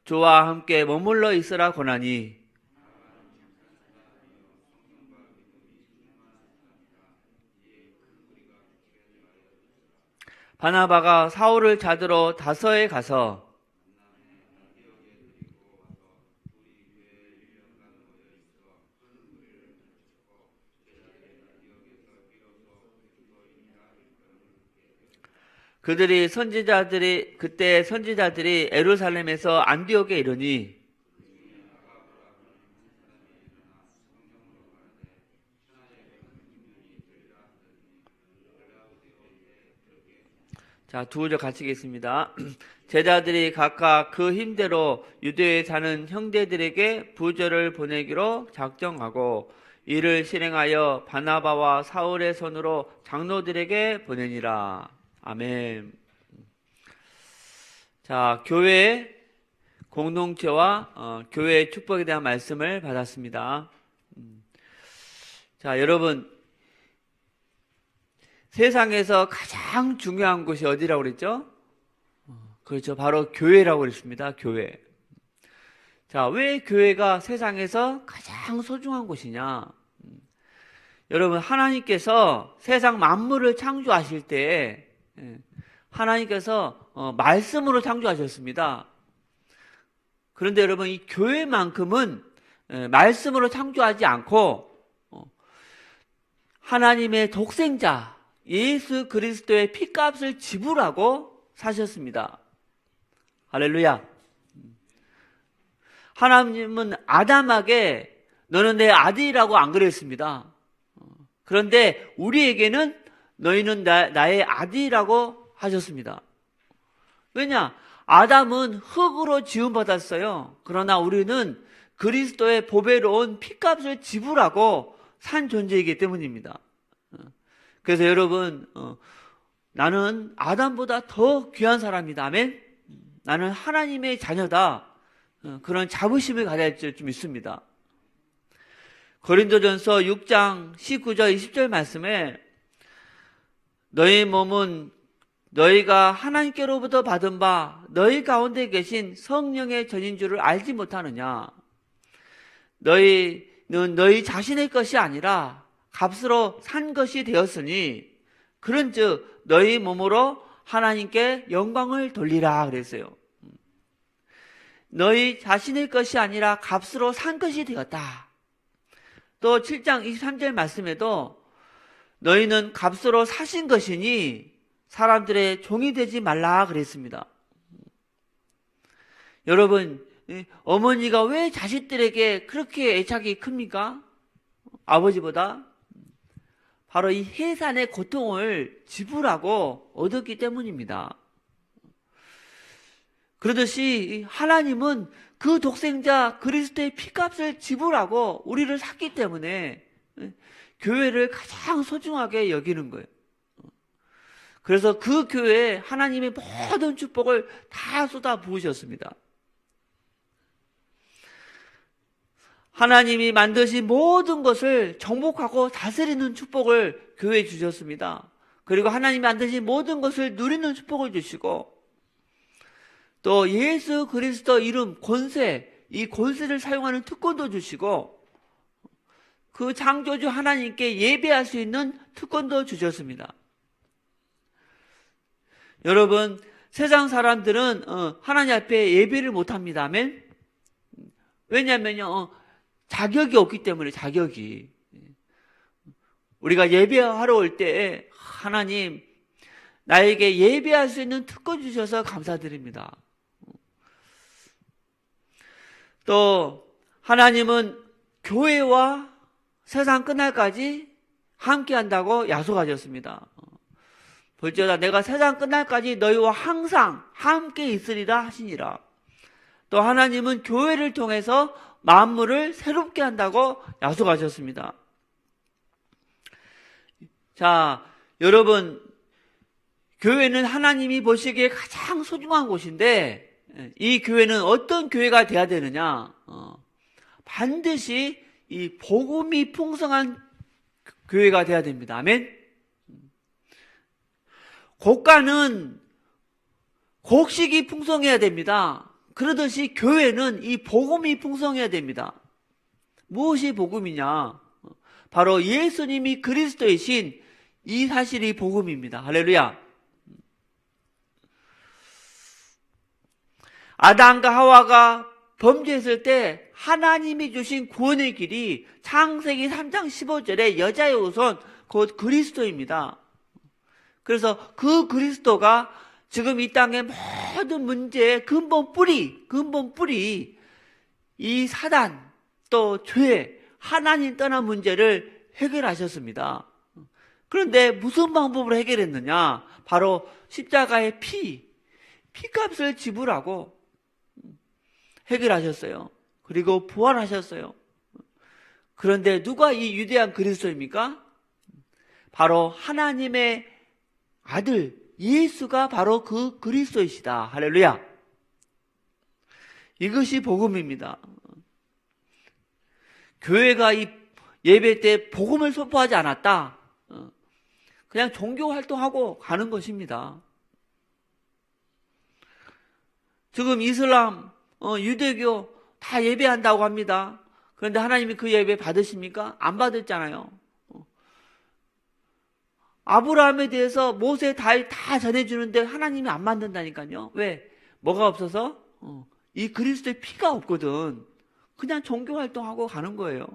주와 함께 머물러 있으라 권하니 바나바가 사울을 찾으러 다서에 가서 그때 선지자들이 예루살렘에서 안디옥에 이르니 자, 두 구절 같이 읽겠습니다. 제자들이 각각 그 힘대로 유대에 사는 형제들에게 부조를 보내기로 작정하고 이를 실행하여 바나바와 사울의 손으로 장로들에게 보내니라. 아멘. 자, 교회 공동체와 교회의 축복에 대한 말씀을 받았습니다. 자, 여러분, 세상에서 가장 중요한 곳이 어디라고 그랬죠? 그렇죠. 바로 교회라고 그랬습니다. 교회. 자, 왜 교회가 세상에서 가장 소중한 곳이냐? 여러분, 하나님께서 세상 만물을 창조하실 때 하나님께서 말씀으로 창조하셨습니다. 그런데 여러분, 이 교회만큼은 말씀으로 창조하지 않고 하나님의 독생자 예수 그리스도의 피값을 지불하고 사셨습니다. 할렐루야. 하나님은 아담에게 너는 내 아들이라고 안 그랬습니다. 그런데 우리에게는 너희는 나의 아들이라고 하셨습니다. 왜냐? 아담은 흙으로 지음받았어요. 그러나 우리는 그리스도의 보배로운 피값을 지불하고 산 존재이기 때문입니다. 그래서 여러분, 나는 아담보다 더 귀한 사람이다. 아멘? 나는 하나님의 자녀다. 그런 자부심을 가져야 될 줄 믿습니다. 고린도전서 6장 19절 20절 말씀에 너희 몸은 너희가 하나님께로부터 받은 바 너희 가운데 계신 성령의 전인 줄을 알지 못하느냐. 너희는 너희 자신의 것이 아니라 값으로 산 것이 되었으니 그런즉 너희 몸으로 하나님께 영광을 돌리라 그랬어요. 너희 자신의 것이 아니라 값으로 산 것이 되었다. 또 7장 23절 말씀에도 너희는 값으로 사신 것이니 사람들의 종이 되지 말라 그랬습니다. 여러분, 어머니가 왜 자식들에게 그렇게 애착이 큽니까? 아버지보다? 바로 이 해산의 고통을 지불하고 얻었기 때문입니다. 그러듯이 하나님은 그 독생자 그리스도의 피값을 지불하고 우리를 샀기 때문에 교회를 가장 소중하게 여기는 거예요. 그래서 그 교회에 하나님의 모든 축복을 다 쏟아 부으셨습니다. 하나님이 만드신 모든 것을 정복하고 다스리는 축복을 교회에 주셨습니다. 그리고 하나님이 만드신 모든 것을 누리는 축복을 주시고 또 예수 그리스도 이름 권세, 이 권세를 사용하는 특권도 주시고 그 창조주 하나님께 예배할 수 있는 특권도 주셨습니다. 여러분, 세상 사람들은 하나님 앞에 예배를 못합니다. 아멘? 왜냐하면요, 자격이 없기 때문에. 자격이. 우리가 예배하러 올 때 하나님 나에게 예배할 수 있는 특권 주셔서 감사드립니다. 또 하나님은 교회와 세상 끝날까지 함께 한다고 약속하셨습니다. 볼지어다 내가 세상 끝날까지 너희와 항상 함께 있으리라 하시니라. 또 하나님은 교회를 통해서 만물을 새롭게 한다고 약속하셨습니다. 자, 여러분, 교회는 하나님이 보시기에 가장 소중한 곳인데 이 교회는 어떤 교회가 돼야 되느냐? 반드시 이 복음이 풍성한 교회가 돼야 됩니다. 아멘? 곡가는 곡식이 풍성해야 됩니다. 그러듯이 교회는 이 복음이 풍성해야 됩니다. 무엇이 복음이냐? 바로 예수님이 그리스도이신 이 사실이 복음입니다. 할렐루야. 아담과 하와가 범죄했을 때 하나님이 주신 구원의 길이 창세기 3장 15절에 여자의 후손 곧 그리스도입니다. 그래서 그 그리스도가 지금 이 땅의 모든 문제의 근본 뿌리 이 사단 또 죄 하나님 떠난 문제를 해결하셨습니다. 그런데 무슨 방법으로 해결했느냐? 바로 십자가의 피값을 지불하고 해결하셨어요. 그리고 부활하셨어요. 그런데 누가 이 위대한 그리스도입니까? 바로 하나님의 아들 예수가 바로 그 그리스도이시다. 할렐루야. 이것이 복음입니다. 교회가 이 예배 때 복음을 선포하지 않았다. 그냥 종교 활동하고 가는 것입니다. 지금 이슬람, 유대교 다 예배한다고 합니다. 그런데 하나님이 그 예배 받으십니까? 안 받았잖아요. 아브라함에 대해서 모세 다 전해주는데 하나님이 안 만든다니까요. 왜? 뭐가 없어서? 이 그리스도의 피가 없거든. 그냥 종교 활동하고 가는 거예요.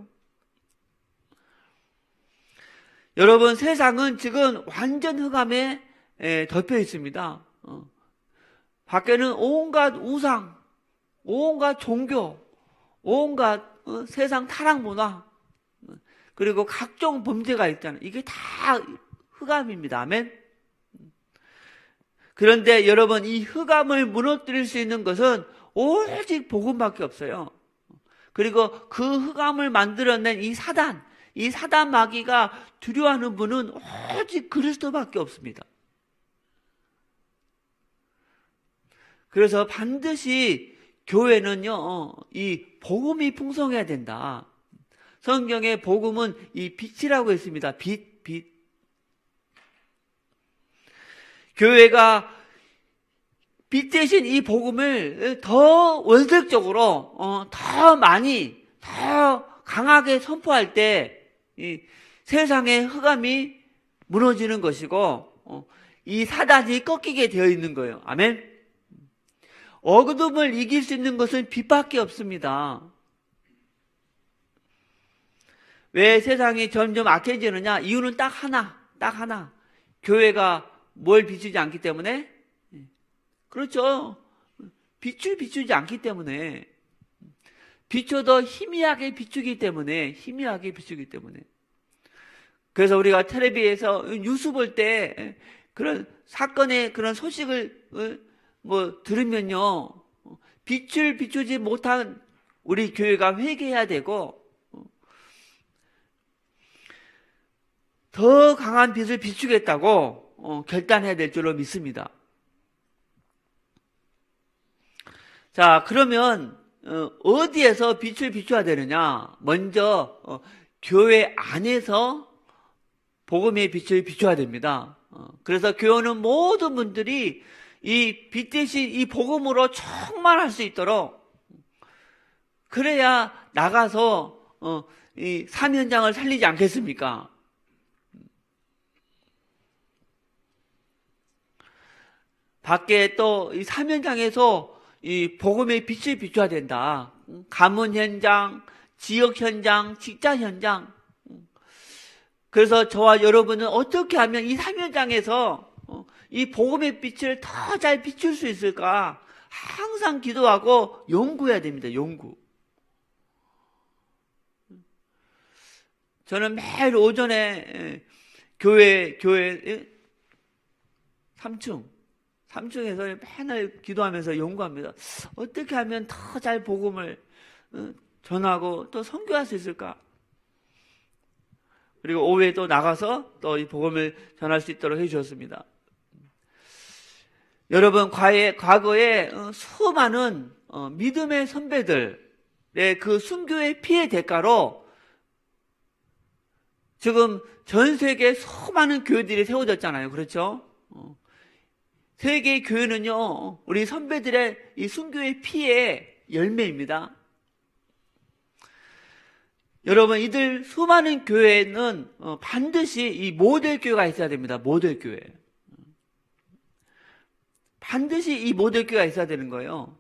여러분, 세상은 지금 완전 흑암에 덮여 있습니다. 밖에는 온갖 우상, 온갖 종교, 온갖 세상 타락 문화, 그리고 각종 범죄가 있잖아요. 이게 다 흑암입니다. 아멘. 그런데 여러분, 이 흑암을 무너뜨릴 수 있는 것은 오직 복음밖에 없어요. 그리고 그 흑암을 만들어낸 이 사단 마귀가 두려워하는 분은 오직 그리스도밖에 없습니다. 그래서 반드시 교회는요, 이 복음이 풍성해야 된다. 성경의 복음은 이 빛이라고 했습니다. 빛. 교회가 빛 대신 이 복음을 더 원색적으로, 더 많이, 더 강하게 선포할 때, 이 세상의 흑암이 무너지는 것이고, 이 사단이 꺾이게 되어 있는 거예요. 아멘. 어둠을 이길 수 있는 것은 빛밖에 없습니다. 왜 세상이 점점 악해지느냐? 이유는 딱 하나. 교회가 뭘 비추지 않기 때문에? 그렇죠. 빛을 비추지 않기 때문에. 비춰도 희미하게 비추기 때문에. 그래서 우리가 텔레비에서 뉴스 볼 때 그런 사건의 그런 소식을 들으면요, 빛을 비추지 못한 우리 교회가 회개해야 되고, 더 강한 빛을 비추겠다고 결단해야 될 줄로 믿습니다. 자, 그러면 어디에서 빛을 비춰야 되느냐? 먼저 교회 안에서 복음의 빛을 비춰야 됩니다. 그래서 교회는 모든 분들이 이 빛 대신 이 복음으로 충만할 수 있도록, 그래야 나가서 이 사면장을 살리지 않겠습니까? 밖에 또 이 사면장에서 이 복음의 빛을 비춰야 된다. 가문 현장, 지역 현장, 직장 현장. 그래서 저와 여러분은 어떻게 하면 이 사면장에서 이 복음의 빛을 더 잘 비출 수 있을까? 항상 기도하고 연구해야 됩니다. 연구. 저는 매일 오전에 교회 3층에서 맨날 기도하면서 연구합니다. 어떻게 하면 더 잘 복음을 전하고 또 선교할 수 있을까? 그리고 오후에 또 나가서 또 이 복음을 전할 수 있도록 해주셨습니다. 여러분, 과거에 수많은 믿음의 선배들의 그 순교의 피해 대가로 지금 전 세계에 수많은 교회들이 세워졌잖아요. 그렇죠? 세계 교회는요, 우리 선배들의 이 순교의 피의 열매입니다. 여러분, 이들 수많은 교회는 반드시 이 모델 교회가 있어야 됩니다. 모델 교회. 반드시 이 모델 교회가 있어야 되는 거예요.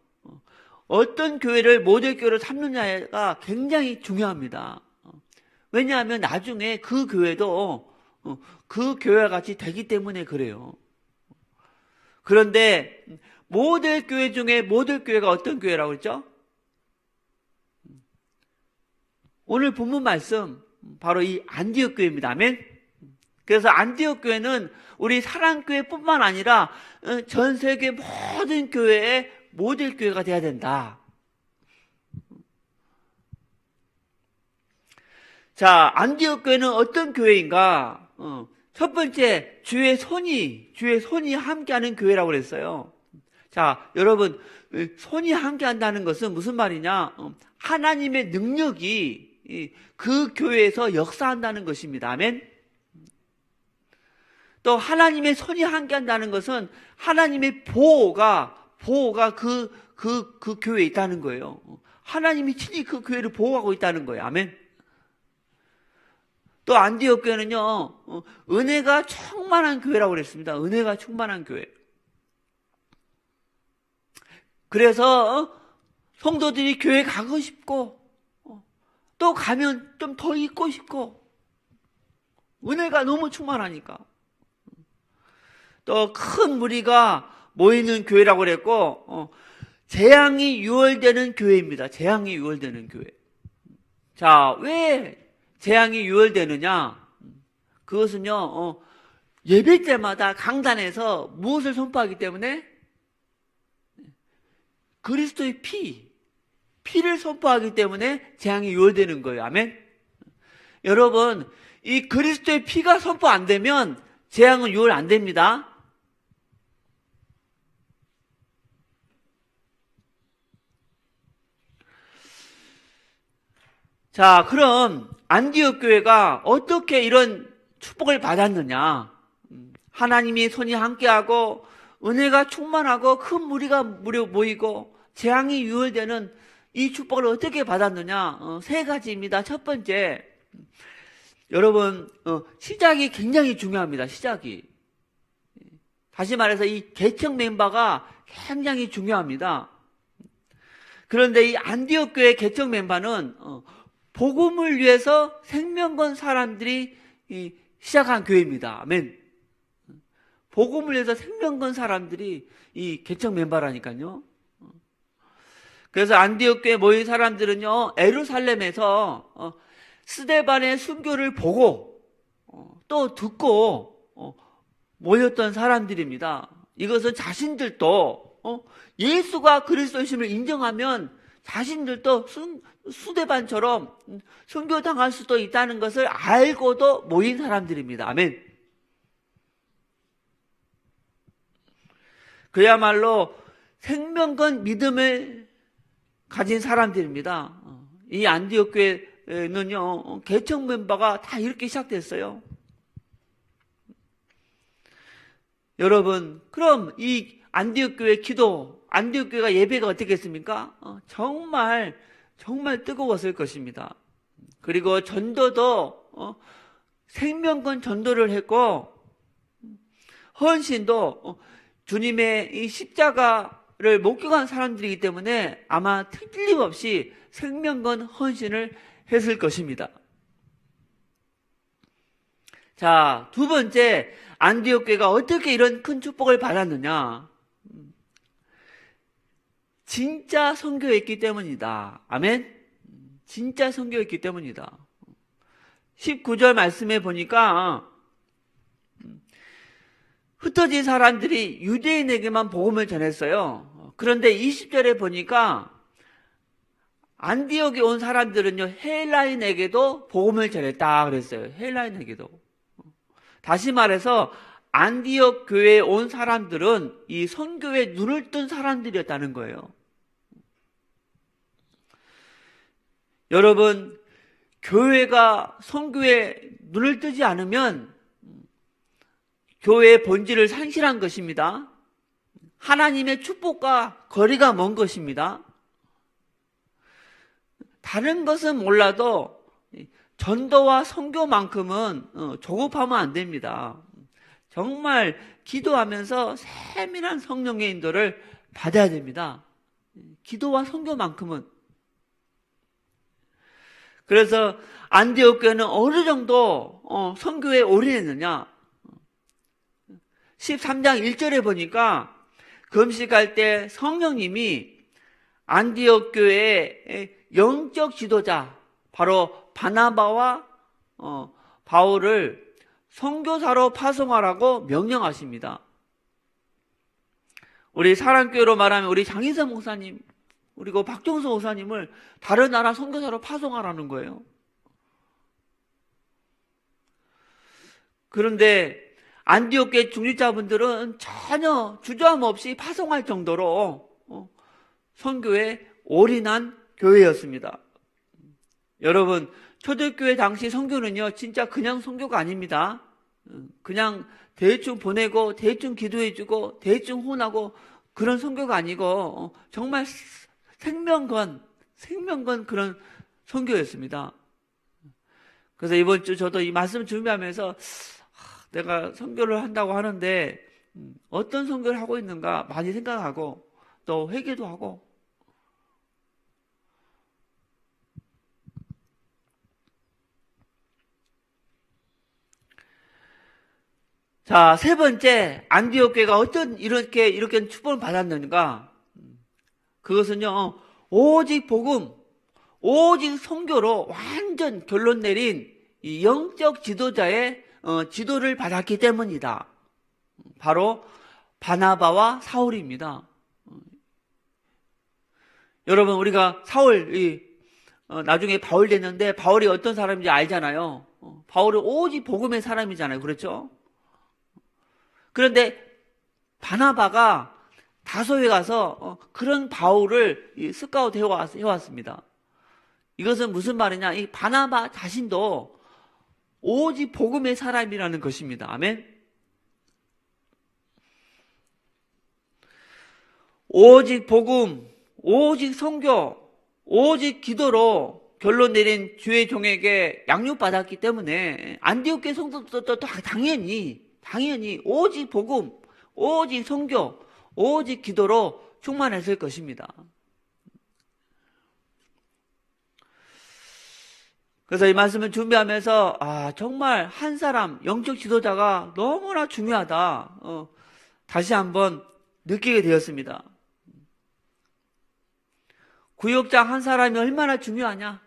어떤 교회를 모델 교회로 삼느냐가 굉장히 중요합니다. 왜냐하면 나중에 그 교회도 그 교회와 같이 되기 때문에 그래요. 그런데 모델 교회 중에 모델 교회가 어떤 교회라고 그랬죠? 오늘 본문 말씀 바로 이 안디옥 교회입니다. 아멘. 그래서 안디옥 교회는 우리 사랑교회뿐만 아니라 전 세계 모든 교회의 모델 교회가 돼야 된다. 자, 안디옥 교회는 어떤 교회인가? 첫 번째, 주의 손이 함께하는 교회라고 그랬어요. 자, 여러분, 손이 함께한다는 것은 무슨 말이냐? 하나님의 능력이 그 교회에서 역사한다는 것입니다. 아멘. 또 하나님의 손이 함께한다는 것은 하나님의 보호가 그 교회에 있다는 거예요. 하나님이 친히 그 교회를 보호하고 있다는 거예요. 아멘. 또 안디옥 교회는요, 은혜가 충만한 교회라고 그랬습니다. 은혜가 충만한 교회. 그래서 성도들이 교회 가고 싶고 또 가면 좀 더 있고 싶고 은혜가 너무 충만하니까. 또 큰 무리가 모이는 교회라고 그랬고 재앙이 유월되는 교회입니다. 재앙이 유월되는 교회. 자, 왜 재앙이 유월되느냐? 그것은요, 예배 때마다 강단에서 무엇을 선포하기 때문에? 그리스도의 피를 선포하기 때문에 재앙이 유월되는 거예요. 아멘. 여러분, 이 그리스도의 피가 선포 안 되면 재앙은 유월 안 됩니다. 자, 그럼 안디옥 교회가 어떻게 이런 축복을 받았느냐? 하나님이 손이 함께하고 은혜가 충만하고 큰 무리가 모이고 재앙이 유월되는 이 축복을 어떻게 받았느냐? 세 가지입니다. 첫 번째, 여러분, 시작이 굉장히 중요합니다. 시작이. 다시 말해서 이 개척 멤버가 굉장히 중요합니다. 그런데 이 안디옥 교회 개척 멤버는 복음을 위해서 생명 건 사람들이 시작한 교회입니다. 아멘. 복음을 위해서 생명 건 사람들이 이 개척 멤버라니까요. 그래서 안디옥 교회 모인 사람들은요, 예루살렘에서 스데반의 순교를 보고 또 듣고 모였던 사람들입니다. 이것은 자신들도 예수가 그리스도이심을 인정하면 자신들도 수데반처럼 순교당할 수도 있다는 것을 알고도 모인 사람들입니다. 아멘. 그야말로 생명건 믿음을 가진 사람들입니다. 이 안디옥 교회는요, 개척 멤버가 다 이렇게 시작됐어요. 여러분, 그럼 이 안디옥 교회 기도, 안디옥 교회가 예배가 어떻겠습니까? 정말 뜨거웠을 것입니다. 그리고 전도도 생명건 전도를 했고 헌신도 주님의 이 십자가를 목격한 사람들이기 때문에 아마 틀림없이 생명건 헌신을 했을 것입니다. 자, 두 번째, 안디옥 교회가 어떻게 이런 큰 축복을 받았느냐? 진짜 선교했기 때문이다. 아멘? 진짜 선교했기 때문이다. 19절 말씀에 보니까 흩어진 사람들이 유대인에게만 복음을 전했어요. 그런데 20절에 보니까 안디옥에 온 사람들은요, 헬라인에게도 복음을 전했다 그랬어요. 헬라인에게도. 다시 말해서 안디옥 교회에 온 사람들은 이 선교에 눈을 뜬 사람들이었다는 거예요. 여러분, 교회가 선교에 눈을 뜨지 않으면 교회의 본질을 상실한 것입니다. 하나님의 축복과 거리가 먼 것입니다. 다른 것은 몰라도 전도와 선교만큼은 조급하면 안 됩니다. 정말 기도하면서 세밀한 성령의 인도를 받아야 됩니다. 기도와 선교만큼은. 그래서 안디옥 교회는 어느 정도 선교에 올인했느냐. 13장 1절에 보니까 금식할 때 성령님이 안디옥 교회의 영적 지도자 바로 바나바와 바울을 선교사로 파송하라고 명령하십니다. 우리 사랑교회로 말하면 우리 장인선 목사님 그리고 박종수 목사님을 다른 나라 선교사로 파송하라는 거예요. 그런데 안디옥 교회 중직자분들은 전혀 주저함 없이 파송할 정도로 선교에 올인한 교회였습니다. 여러분, 초대교회 당시 선교는요, 진짜 그냥 선교가 아닙니다. 그냥 대충 보내고, 대충 기도해주고, 대충 혼하고, 그런 선교가 아니고, 정말 생명건 그런 선교였습니다. 그래서 이번 주 저도 이 말씀 준비하면서, 내가 선교를 한다고 하는데, 어떤 선교를 하고 있는가 많이 생각하고, 또 회개도 하고, 자, 세 번째, 안디옥 교회가 어떤 이렇게 축복을 받았는가? 그것은요, 오직 복음, 오직 선교로 완전 결론 내린 이 영적 지도자의 지도를 받았기 때문이다. 바로 바나바와 사울입니다. 여러분, 우리가 사울, 나중에 바울 됐는데 바울이 어떤 사람인지 알잖아요. 바울은 오직 복음의 사람이잖아요. 그렇죠? 그런데 바나바가 다소에 가서 그런 바울을 스카우트 해왔습니다. 이것은 무슨 말이냐? 이 바나바 자신도 오직 복음의 사람이라는 것입니다. 아멘. 오직 복음, 오직 선교, 오직 기도로 결론 내린 주의 종에게 양육받았기 때문에 안디옥 교회 성도들도 당연히 오직 복음, 오직 선교, 오직 기도로 충만했을 것입니다. 그래서 이 말씀을 준비하면서 정말 한 사람 영적 지도자가 너무나 중요하다. 다시 한번 느끼게 되었습니다. 구역장 한 사람이 얼마나 중요하냐?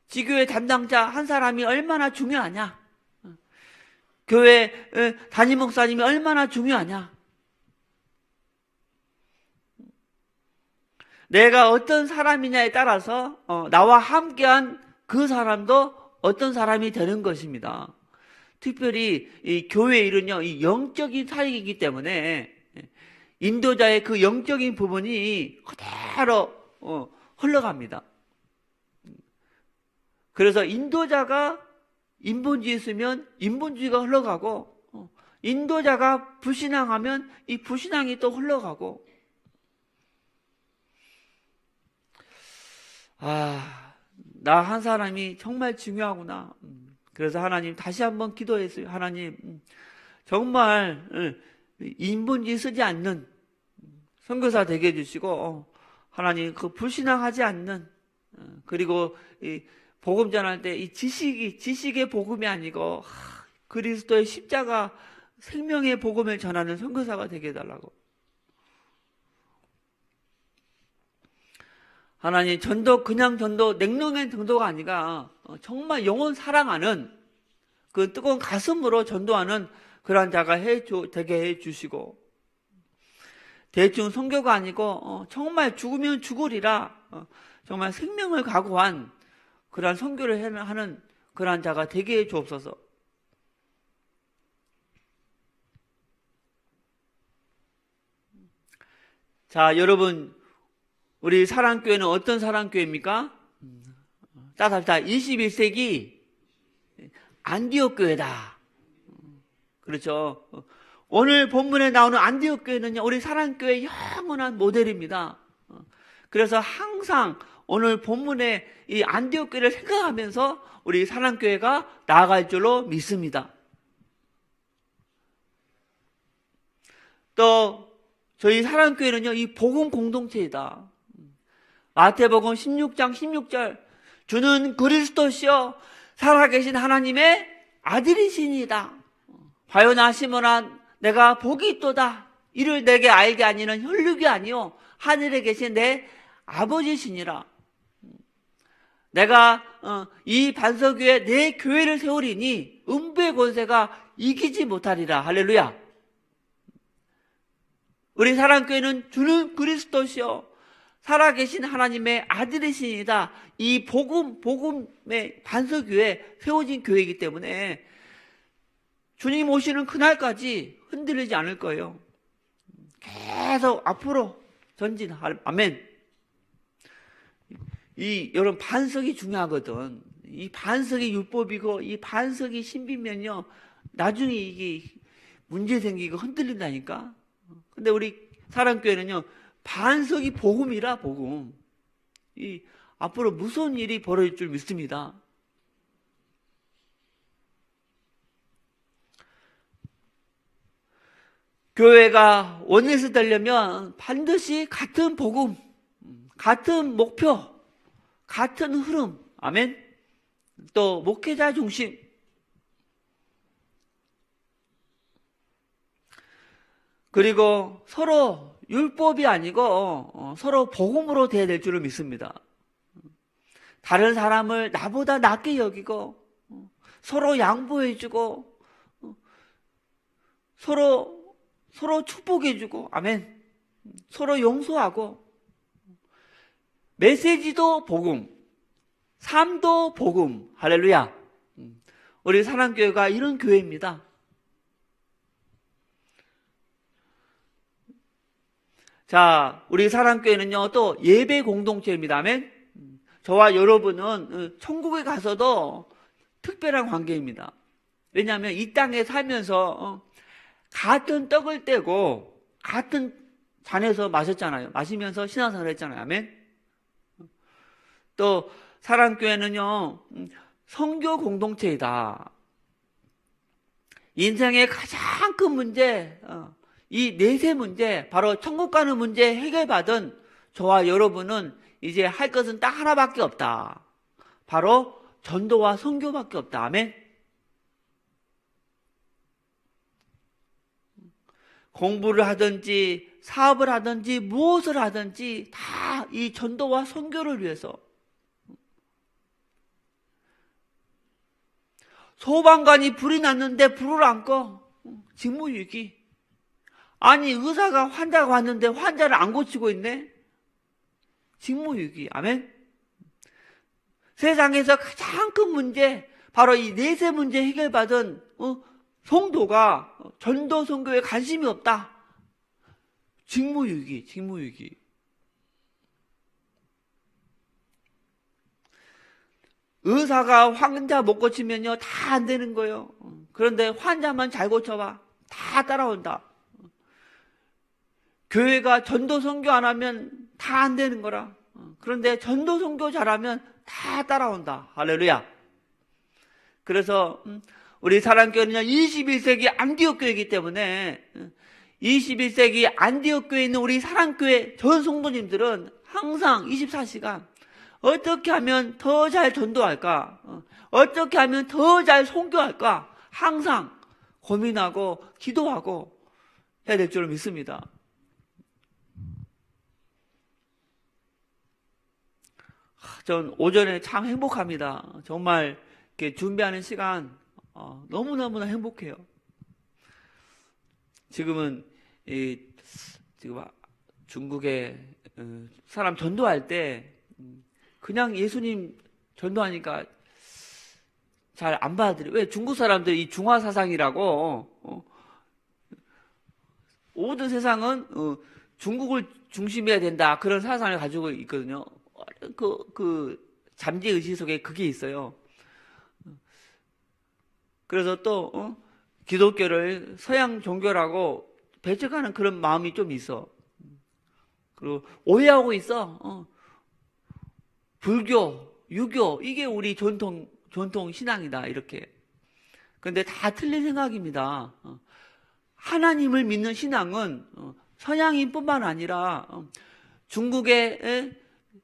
지교회 담당자 한 사람이 얼마나 중요하냐? 교회 담임 목사님이 얼마나 중요하냐? 내가 어떤 사람이냐에 따라서 나와 함께한 그 사람도 어떤 사람이 되는 것입니다. 특별히 이 교회 일은요, 이 영적인 사역이기 때문에 인도자의 그 영적인 부분이 그대로 흘러갑니다. 그래서 인도자가 인본주의 있으면 인본주의가 흘러가고, 인도자가 불신앙하면 이 불신앙이 또 흘러가고, 나 한 사람이 정말 중요하구나. 그래서 하나님 다시 한번 기도했어요. 하나님, 정말 인본주의 쓰지 않는 선교사 되게 해주시고, 하나님 그 불신앙하지 않는, 그리고 이 복음 전할 때 이 지식의 복음이 아니고 그리스도의 십자가 생명의 복음을 전하는 선교사가 되게 해달라고. 하나님, 전도 그냥 전도 냉랭한 전도가 아니라 정말 영혼 사랑하는 그 뜨거운 가슴으로 전도하는 그러한 자가 되게 해주시고, 대충 선교가 아니고 정말 죽으면 죽으리라 정말 생명을 각오한 그러한 선교를 하는 그러한 자가 되게 해 주옵소서. 자, 여러분, 우리 사랑교회는 어떤 사랑교회입니까? 따라합시다. 21세기 안디옥 교회다. 그렇죠. 오늘 본문에 나오는 안디옥 교회는요, 우리 사랑교회의 영원한 모델입니다. 그래서 항상 오늘 본문에 이 안디옥 교회를 생각하면서 우리 사랑교회가 나아갈 줄로 믿습니다. 또 저희 사랑교회는요, 이 복음 공동체이다. 마태복음 16장 16절, 주는 그리스도시요 살아계신 하나님의 아들이시니이다. 바요나 시몬아 내가 복이 있도다. 이를 내게 알게 아니는 혈육이 아니요 하늘에 계신 내 아버지시니라. 내가 이 반석 위에 내 교회를 세우리니 음부의 권세가 이기지 못하리라. 할렐루야. 우리 사랑교회는 주는 그리스도시요 살아계신 하나님의 아들이시니다. 이 복음의 반석 위에 세워진 교회이기 때문에 주님 오시는 그날까지 흔들리지 않을 거예요. 계속 앞으로 전진할. 아멘. 여러분, 반석이 중요하거든. 이 반석이 율법이고 이 반석이 신비면요, 나중에 이게 문제 생기고 흔들린다니까. 근데 우리 사랑교회는요, 반석이 복음이라. 복음. 앞으로 무서운 일이 벌어질 줄 믿습니다. 교회가 원에서 되려면 반드시 같은 복음, 같은 목표, 같은 흐름, 아멘. 또 목회자 중심. 그리고 서로 율법이 아니고 서로 복음으로 돼야 될 줄을 믿습니다. 다른 사람을 나보다 낫게 여기고 서로 양보해주고 서로 축복해주고, 아멘. 서로 용서하고, 메시지도 복음, 삶도 복음. 할렐루야. 우리 사랑교회가 이런 교회입니다. 자, 우리 사랑교회는요, 또 예배 공동체입니다. 아멘. 저와 여러분은 천국에 가서도 특별한 관계입니다. 왜냐하면 이 땅에 살면서 같은 떡을 떼고 같은 잔에서 마셨잖아요. 마시면서 신앙생활을 했잖아요. 아멘. 또 사랑교회는요, 선교 공동체이다. 인생의 가장 큰 문제, 이 내세 문제, 바로 천국 가는 문제 해결받은 저와 여러분은 이제 할 것은 딱 하나밖에 없다. 바로 전도와 선교밖에 없다. 아멘. 공부를 하든지 사업을 하든지 무엇을 하든지 다 이 전도와 선교를 위해서. 소방관이 불이 났는데 불을 안 꺼. 직무유기. 아니, 의사가 환자가 왔는데 환자를 안 고치고 있네. 직무유기. 아멘. 세상에서 가장 큰 문제, 바로 이 내세 문제 해결받은 성도가 전도 선교에 관심이 없다. 직무유기. 의사가 환자 못 고치면요, 다 안 되는 거예요. 그런데 환자만 잘 고쳐봐. 다 따라온다. 교회가 전도 선교 안 하면 다 안 되는 거라. 그런데 전도 선교 잘하면 다 따라온다. 할렐루야. 그래서 우리 사랑교회는요, 21세기 안디옥 교회이기 때문에 21세기 안디옥 교회에 있는 우리 사랑교회 전 성도님들은 항상 24시간 어떻게 하면 더 잘 전도할까? 어떻게 하면 더 잘 선교할까? 항상 고민하고 기도하고 해야 될 줄 믿습니다. 전 오전에 참 행복합니다. 정말 이렇게 준비하는 시간 너무너무나 행복해요. 지금은 지금 중국에 사람 전도할 때 그냥 예수님 전도하니까 잘 안 받아들여요. 왜? 중국 사람들이 이 중화 사상이라고 모든 세상은 중국을 중심해야 된다, 그런 사상을 가지고 있거든요. 그 잠재의식 속에 그게 있어요. 그래서 또 기독교를 서양 종교라고 배척하는 그런 마음이 좀 있어. 그리고 오해하고 있어. 불교, 유교, 이게 우리 전통 신앙이다, 이렇게. 그런데 다 틀린 생각입니다. 하나님을 믿는 신앙은 서양인뿐만 아니라 중국의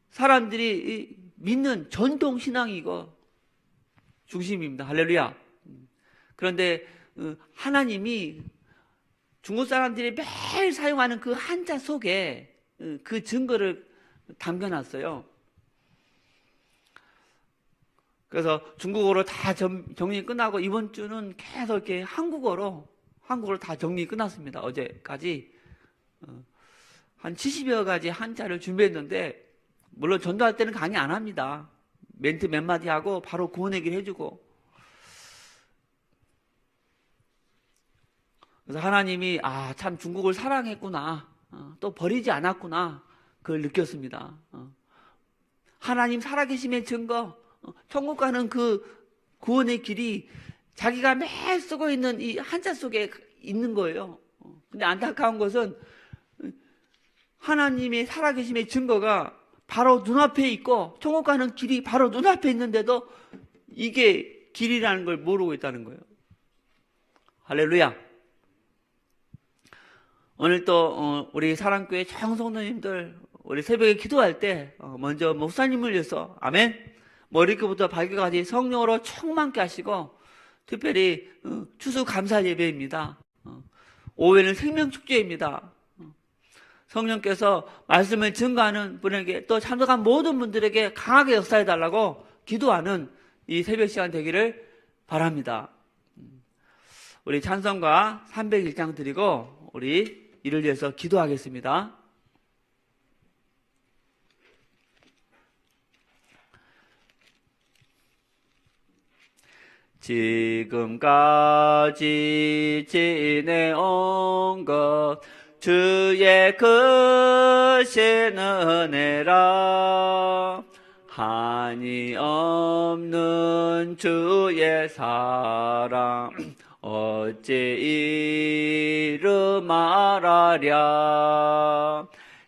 사람들이 믿는 전통 신앙이고 중심입니다. 할렐루야. 그런데 하나님이 중국 사람들이 매일 사용하는 그 한자 속에 그 증거를 담겨놨어요. 그래서 중국어로 다 정리 끝나고 이번 주는 계속 이렇게 한국어로 다 정리 끝났습니다. 어제까지 한 70여 가지 한자를 준비했는데, 물론 전도할 때는 강의 안 합니다. 멘트 몇 마디 하고 바로 구원 얘기를 해주고. 그래서 하나님이 참 중국을 사랑했구나, 또 버리지 않았구나, 그걸 느꼈습니다. 하나님 살아계심의 증거, 천국 가는 그 구원의 길이 자기가 매일 쓰고 있는 이 한자 속에 있는 거예요. 근데 안타까운 것은 하나님의 살아계심의 증거가 바로 눈앞에 있고 천국 가는 길이 바로 눈앞에 있는데도 이게 길이라는 걸 모르고 있다는 거예요. 할렐루야. 오늘 또 우리 사랑교회 청성도님들 우리 새벽에 기도할 때 먼저 목사님을 위해서 아멘, 머리끝부터 발끝까지 성령으로 충만케 하시고, 특별히 추수감사 예배입니다. 오후에는 생명축제입니다. 성령께서 말씀을 증거하는 분에게 또 참석한 모든 분들에게 강하게 역사해달라고 기도하는 이 새벽 시간 되기를 바랍니다. 우리 찬송가 301장 드리고 우리 이를 위해서 기도하겠습니다. 지금까지 지내온 것 주의 크신 은혜라, 한이 없는 주의 사랑 어찌 이루 말하랴.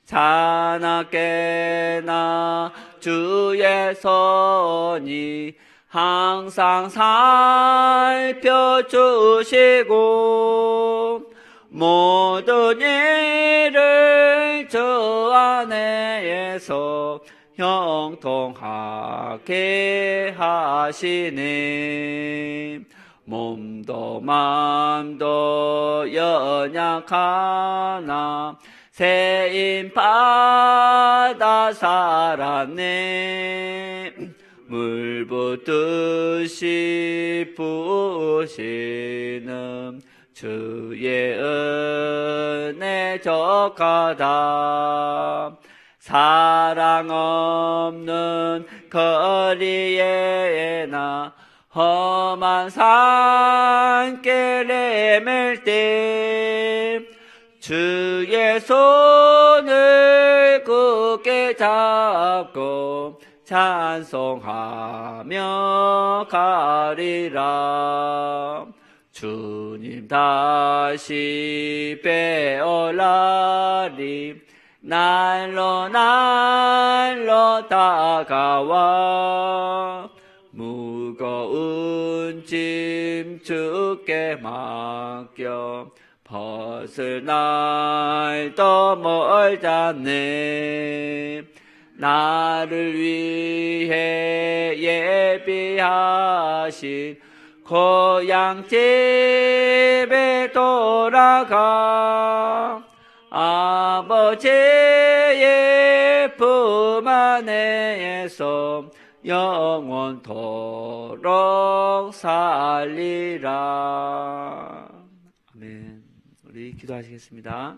자나깨나 주의 선이 항상 살펴주시고, 모든 일을 주 안에서 형통하게 하시네. 몸도 마음도 연약하나 세임 받아 살았네. 물 붓듯이 부으시는 주의 은혜 적하다. 사랑 없는 거리에나 험한 산길에 맬 때 주의 손을 굳게 잡고 찬송하며 가리라. 주님 다시 뵈어라리. 날로 다가와 무거운 짐 주께 맡겨 벗을 날도 멀잖네. 나를 위해 예비하신 고향집에 돌아가 아버지의 품 안에서 영원토록 살리라. 아멘. 우리 기도하시겠습니다.